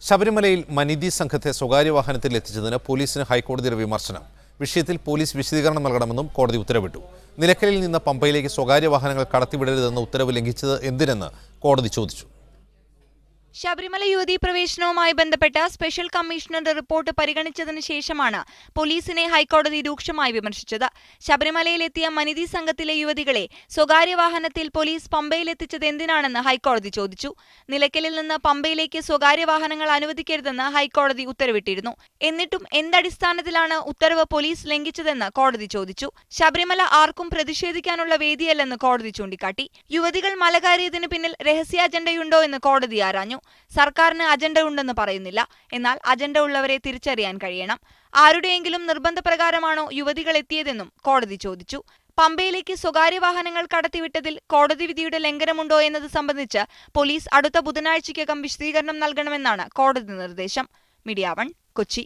ശബരിമലയിൽ മനിതി സംഘത്തെ സ്വകാര്യ വാഹനത്തിൽ എത്തിച്ചതിന് പോലീസിന് ഹൈക്കോടതിയുടെ വിമർശനം. വിഷയത്തിൽ പോലീസ് വിശദീകരണം നൽകണമെന്നും കോടതി ഉത്തരവിട്ടു. നിലയ്ക്കലിൽ നിന്ന് പമ്പയിലേക്ക് സ്വകാര്യ വാഹനങ്ങൾ കടത്തിവിടരുതെന്ന ഉത്തരവ് ലംഘിച്ചത് എന്തിനെന്ന് കോടതി ചോദിച്ചു. ശബരിമല യുവതീ പ്രവേശനവുമായി ബന്ധപ്പെട്ട സ്പെഷ്യൽ കമ്മീഷണറുടെ റിപ്പോർട്ട് പരിഗണിച്ചതിന് ശേഷമാണ് പോലീസിനെ ഹൈക്കോടതി രൂക്ഷമായി വിമർശിച്ചത്. ശബരിമലയിലെത്തിയ മനിതി സംഘത്തിലെ യുവതികളെ സ്വകാര്യ വാഹനത്തിൽ പോലീസ് പമ്പയിലെത്തിച്ചത് എന്തിനാണെന്ന് ഹൈക്കോടതി ചോദിച്ചു. നിലയ്ക്കലിൽ നിന്ന് പമ്പയിലേക്ക് സ്വകാര്യ വാഹനങ്ങൾ അനുവദിക്കരുതെന്ന് ഹൈക്കോടതി ഉത്തരവിട്ടിരുന്നു. എന്നിട്ടും എന്തടിസ്ഥാനത്തിലാണ് ഉത്തരവ് പോലീസ് ലംഘിച്ചതെന്ന് കോടതി ചോദിച്ചു. ശബരിമല ആർക്കും പ്രതിഷേധിക്കാനുള്ള വേദിയല്ലെന്ന് കോടതി ചൂണ്ടിക്കാട്ടി. യുവതികൾ മല കയറിയതിന് പിന്നിൽ രഹസ്യ അജണ്ടയുണ്ടോ എന്ന് കോടതി ആരാഞ്ഞു. സർക്കാരിന് അജണ്ട ഉണ്ടെന്ന് പറയുന്നില്ല, എന്നാൽ അജണ്ട ഉള്ളവരെ തിരിച്ചറിയാൻ കഴിയണം. ആരുടെയെങ്കിലും നിർബന്ധപ്രകാരമാണോ യുവതികൾ എത്തിയതെന്നും കോടതി ചോദിച്ചു. പമ്പയിലേക്ക് സ്വകാര്യ വാഹനങ്ങൾ കടത്തിവിട്ടതിൽ കോടതി വിധിയുടെ ലംഘനമുണ്ടോ എന്നത് സംബന്ധിച്ച് പോലീസ് അടുത്ത ബുധനാഴ്ചയ്ക്കകം വിശദീകരണം നൽകണമെന്നാണ് കോടതി നിർദ്ദേശം. മീഡിയ 1 കൊച്ചി.